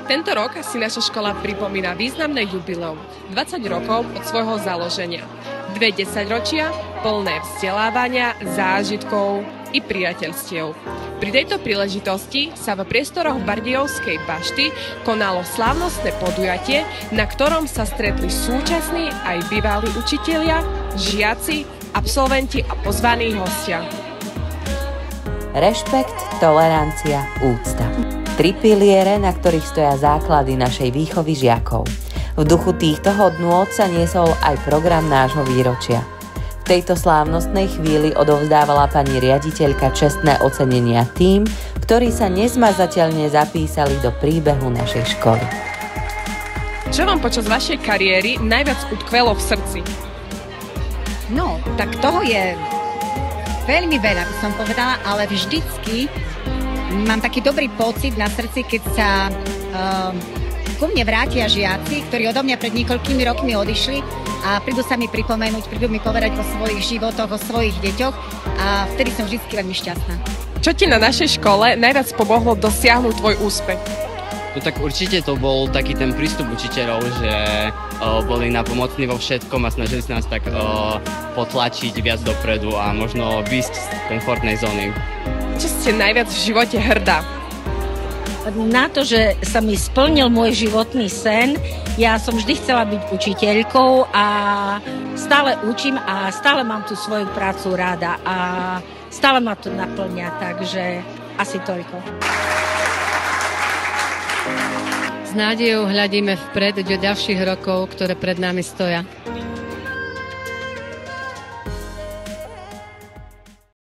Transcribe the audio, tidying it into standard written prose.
Tento rok si naša škola pripomína významné jubileum, 20 rokov od svojho založenia. 2 desaťročia plné vzdelávania, zážitkov i priateľstiev. Pri tejto príležitosti sa v priestoroch Bardejovskej bašty konalo slávnostné podujatie, na ktorom sa stretli súčasní aj bývalí učitelia, žiaci, absolventi a pozvaní hostia. Rešpekt, tolerancia, úcta. 3 piliere, na ktorých stoja základy našej výchovy žiakov. V duchu týchto hodnôt sa niesol aj program nášho výročia. V tejto slávnostnej chvíli odovzdávala pani riaditeľka čestné ocenenia tým, ktorí sa nezmazateľne zapísali do príbehu našej školy. Čo vám počas vašej kariéry najviac utkvelo v srdci? No, tak toho je veľmi veľa, by som povedala, ale vždycky mám taký dobrý pocit na srdci, keď sa ku mne vrátia žiaci, ktorí odo mňa pred niekoľkými rokmi odišli a prídu sa mi pripomenúť, prídu mi povedať o svojich životoch, o svojich deťoch a vtedy som vždy veľmi šťastná. Čo ti na našej škole najviac pomohlo dosiahnuť tvoj úspech? No tak určite to bol taký ten prístup učiteľov, že boli napomocní vo všetkom a snažili sa nás tak potlačiť viac dopredu a možno výjsť z komfortnej zóny. Čo ste najviac v živote hrdá? Na to, že sa mi splnil môj životný sen. Ja som vždy chcela byť učiteľkou a stále učím a stále mám tú svoju prácu rada a stále ma to naplňa, takže asi toľko. S nádejou hľadíme vpred do ďalších rokov, ktoré pred nami stoja.